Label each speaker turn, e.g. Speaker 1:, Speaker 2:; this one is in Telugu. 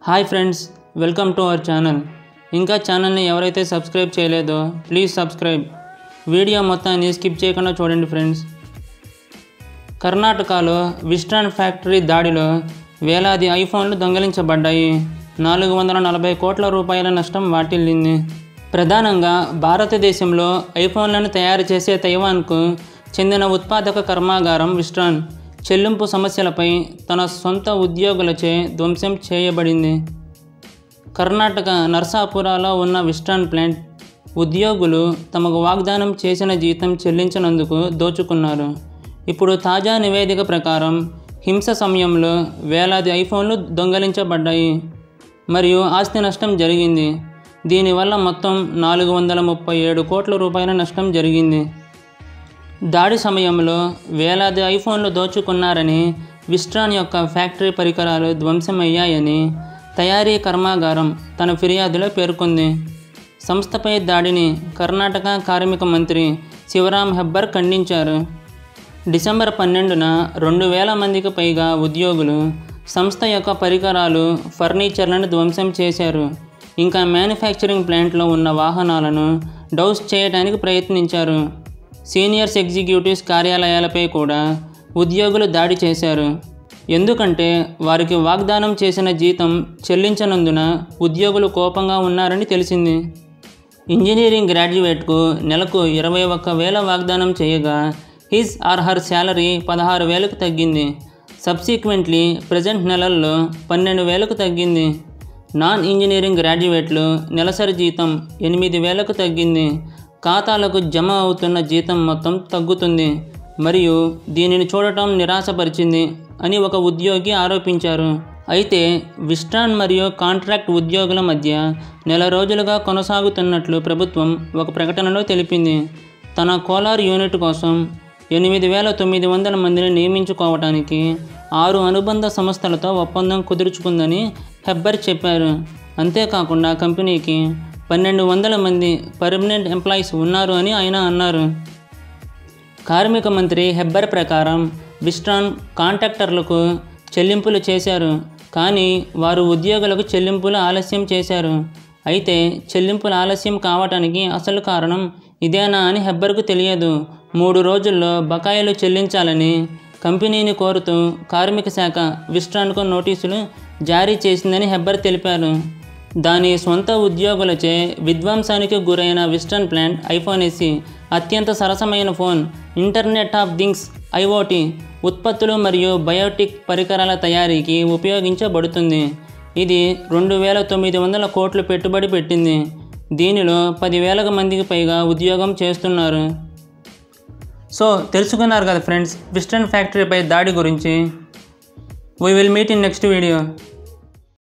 Speaker 1: Hi friends, welcome to our channel. ఇంకా ఛానల్ని ఎవరైతే సబ్స్క్రైబ్ చేయలేదో ప్లీజ్ సబ్స్క్రైబ్. వీడియో మొత్తాన్ని స్కిప్ చేయకుండా చూడండి ఫ్రెండ్స్. కర్ణాటకలో విస్ట్రాన్ ఫ్యాక్టరీ దాడిలో వేలాది ఐఫోన్లు దొంగిలించబడ్డాయి. 440 కోట్ల రూపాయల నష్టం వాటిల్లింది. ప్రధానంగా భారతదేశంలో ఐఫోన్లను తయారు చేసే తైవాన్కు చెందిన ఉత్పాదక కర్మాగారం విస్ట్రాన్ చెల్లింపు సమస్యలపై తన సొంత ఉద్యోగులచే ధ్వంసం చేయబడింది. కర్ణాటక నర్సాపురాలో ఉన్న విస్ట్రాన్ ప్లాంట్ ఉద్యోగులు తమకు వాగ్దానం చేసిన జీతం చెల్లించినందుకు దోచుకున్నారు. ఇప్పుడు తాజా నివేదిక ప్రకారం హింస సమయంలో వేలాది ఐఫోన్లు దొంగిలించబడ్డాయి మరియు ఆస్తి నష్టం జరిగింది. దీనివల్ల మొత్తం 437 కోట్ల రూపాయల నష్టం జరిగింది. దాడి సమయంలో వేలాది ఐఫోన్లు దోచుకున్నారని, విస్ట్రాన్ యొక్క ఫ్యాక్టరీ పరికరాలు ధ్వంసమయ్యాయని తయారీ కర్మాగారం తన ఫిర్యాదులో పేర్కొంది. సంస్థపై దాడిని కర్ణాటక కార్మిక మంత్రి శివరాం హెబ్బర్ ఖండించారు. డిసెంబర్ 12న 2000 మందికి పైగా ఉద్యోగులు సంస్థ యొక్క పరికరాలు, ఫర్నిచర్లను ధ్వంసం చేశారు. ఇంకా మ్యానుఫ్యాక్చరింగ్ ప్లాంట్లో ఉన్న వాహనాలను డౌస్ చేయడానికి ప్రయత్నించారు. సీనియర్స్ ఎగ్జిక్యూటివ్స్ కార్యాలయాలపై కూడా ఉద్యోగులు దాడి చేశారు. ఎందుకంటే వారికి వాగ్దానం చేసిన జీతం చెల్లించనందున ఉద్యోగులు కోపంగా ఉన్నారని తెలిసింది. ఇంజనీరింగ్ గ్రాడ్యుయేట్కు నెలకు 21,000 వాగ్దానం చేయగా హిజ్ ఆర్ హర్ శాలరీ 16,000కు తగ్గింది. సబ్సిక్వెంట్లీ ప్రజెంట్ నెలల్లో 12,000కు తగ్గింది. నాన్ ఇంజనీరింగ్ గ్రాడ్యుయేట్లు నెలసరి జీతం 8,000కు తగ్గింది. ఖాతాలకు జమ అవుతున్న జీతం మొత్తం తగ్గుతుంది మరియు దీనిని చూడటం నిరాశపరిచింది అని ఒక ఉద్యోగి ఆరోపించారు. అయితే విస్ట్రాన్ మరియు కాంట్రాక్ట్ ఉద్యోగుల మధ్య నెల రోజులుగా కొనసాగుతున్నట్లు ప్రభుత్వం ఒక ప్రకటనలో తెలిపింది. తన కోలార్ యూనిట్ కోసం 8,900 మందిని నియమించుకోవడానికి 6 అనుబంధ సంస్థలతో ఒప్పందం కుదుర్చుకుందని హెబ్బర్ చెప్పారు. అంతేకాకుండా కంపెనీకి 1,200 మంది పర్మనెంట్ ఎంప్లాయీస్ ఉన్నారు అని ఆయన అన్నారు. కార్మిక మంత్రి హెబ్బర్ ప్రకారం విస్ట్రాన్ కాంట్రాక్టర్లకు చెల్లింపులు చేశారు, కానీ వారు ఉద్యోగులకు చెల్లింపులు ఆలస్యం చేశారు. అయితే చెల్లింపులు ఆలస్యం కావటానికి అసలు కారణం ఇదేనా అని హెబ్బర్కు తెలియదు. 3 రోజుల్లో బకాయిలు చెల్లించాలని కంపెనీని కోరుతూ కార్మిక శాఖ విస్ట్రాన్కు నోటీసులు జారీ చేసిందని హెబ్బర్ తెలిపారు. దాని సొంత ఉద్యోగులచే విధ్వంసానికి గురైన విస్ట్రాన్ ప్లాంట్ ఐఫోన్ SE అత్యంత సరసమైన phone, internet of things IoT ఉత్పత్తులు మరియు బయోటిక్ పరికరాల తయారీకి ఉపయోగించబడుతుంది. ఇది 2,900 కోట్లు పెట్టుబడి పెట్టింది. దీనిలో 10,000 మందికి పైగా ఉద్యోగం చేస్తున్నారు. సో తెలుసుకున్నారు కదా ఫ్రెండ్స్ విస్ట్రాన్ ఫ్యాక్టరీపై దాడి గురించి. We will meet in next video.